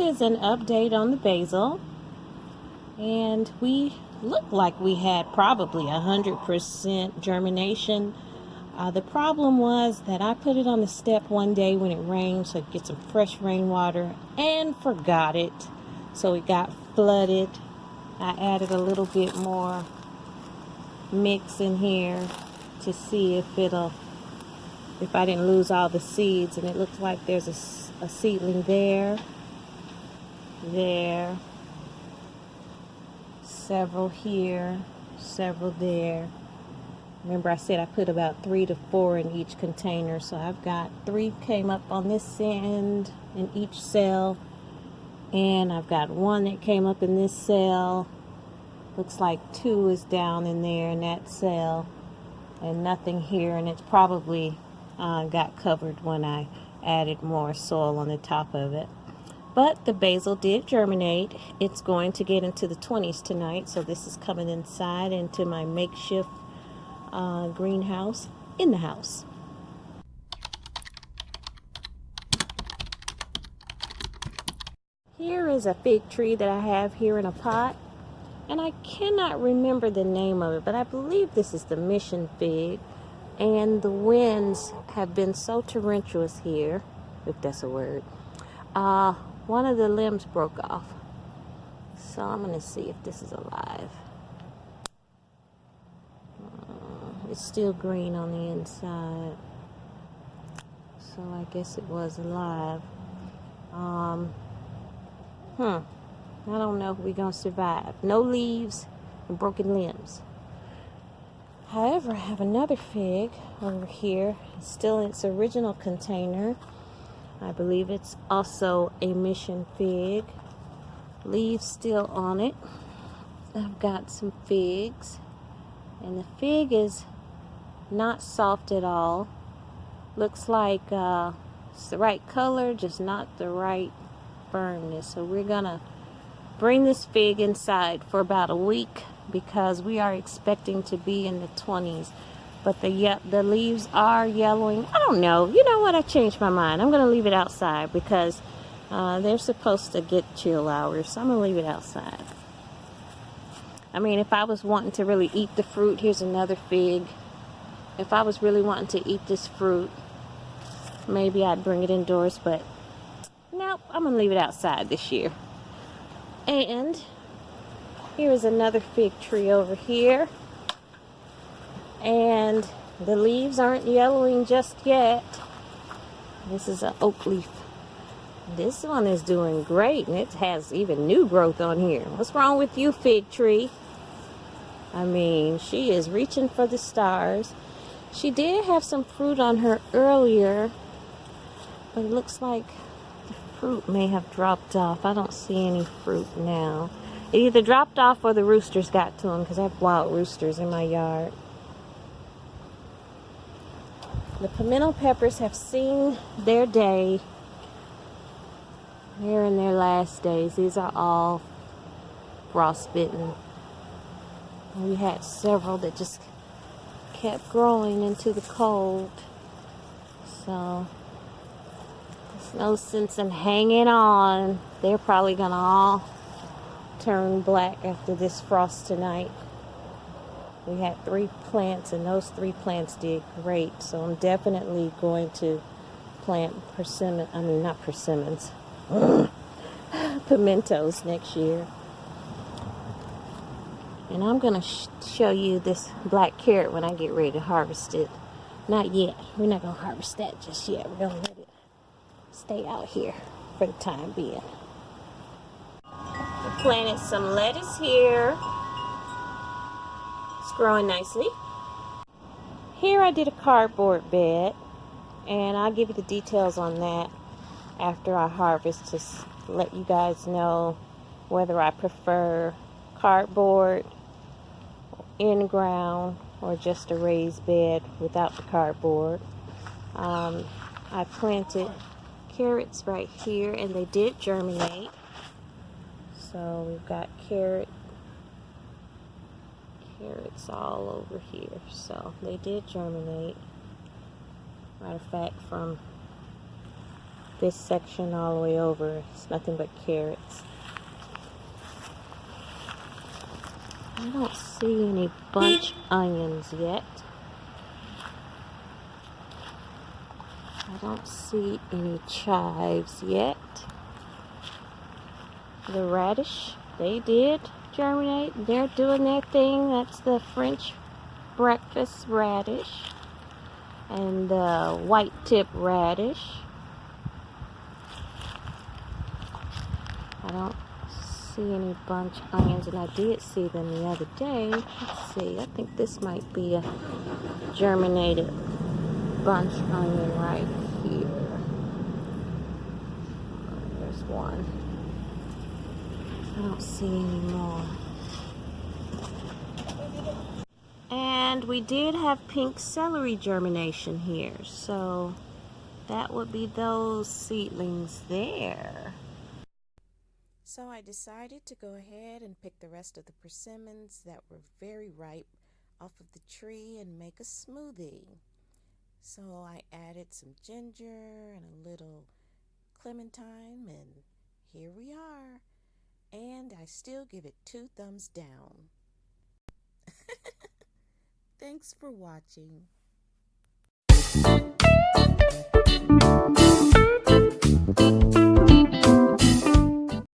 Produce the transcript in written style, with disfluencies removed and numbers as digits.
is an update on the basil, and we looked like we had probably 100% germination. The problem was that I put it on the step one day when it rained so I could get some fresh rainwater and forgot it, so it got flooded. I added a little bit more mix in here to see if I didn't lose all the seeds, and it looks like there's a seedling there, several here, several there. Remember I said I put about 3 to 4 in each container, so I've got 3 came up on this end in each cell, and I've got 1 that came up in this cell. Looks like 2 is down in there in that cell, and nothing here, and it's probably got covered when I added more soil on the top of it. But the basil did germinate. It's going to get into the 20s tonight, so this is coming inside into my makeshift greenhouse in the house. Here is a fig tree that I have here in a pot, and I cannot remember the name of it, but I believe this is the mission fig, and the winds have been so torrentious here, if that's a word. One of the limbs broke off, so I'm going to see if this is alive. It's still green on the inside, so I guess it was alive. I don't know if we're going to survive. No leaves and broken limbs. However, I have another fig over here. It's still in its original container. I believe it's also a mission fig. Leaves still on it. I've got some figs, and the fig is not soft at all. Looks like it's the right color, just not the right firmness. So we're gonna bring this fig inside for about a week because we are expecting to be in the 20s. But the leaves are yellowing. I don't know. You know what? I changed my mind. I'm gonna leave it outside because they're supposed to get chill hours. So I'm gonna leave it outside. I mean, if I was wanting to really eat the fruit, here's another fig. If I was really wanting to eat this fruit, maybe I'd bring it indoors, but nope, I'm going to leave it outside this year. And here is another fig tree over here. And the leaves aren't yellowing just yet. This is an oak leaf. This one is doing great, and it has even new growth on here. What's wrong with you, fig tree? I mean, she is reaching for the stars. She did have some fruit on her earlier, but it looks like the fruit may have dropped off. I don't see any fruit now. It either dropped off or the roosters got to them, because I have wild roosters in my yard. The pimento peppers have seen their day. They're in their last days. These are all frostbitten. We had several that just kept growing into the cold. So there's no sense in hanging on. They're probably gonna all turn black after this frost tonight. We had 3 plants, and those 3 plants did great. So I'm definitely going to plant pimentos next year. And I'm going to show you this black carrot when I get ready to harvest it. Not yet. We're not going to harvest that just yet. We're going to let it stay out here for the time being. I planted some lettuce here. It's growing nicely. Here I did a cardboard bed, and I'll give you the details on that after I harvest to let you guys know whether I prefer cardboard in ground or just a raised bed without the cardboard. I planted carrots right here, and they did germinate. So we've got carrots all over here, so they did germinate. Matter of fact, from this section all the way over. It's nothing but carrots. I don't see any bunch onions yet. I don't see any chives yet. The radish, they did germinate. They're doing their thing. That's the French breakfast radish and the white tip radish. I don't see any bunch onions, and I did see them the other day. Let's see, I think this might be a germinated bunch onion right here. There's one. I don't see any more. And we did have pink celery germination here, so that would be those seedlings there. So I decided to go ahead and pick the rest of the persimmons that were very ripe off of the tree and make a smoothie. So I added some ginger and a little clementine, and here we are. And I still give it 2 thumbs down. Thanks for watching.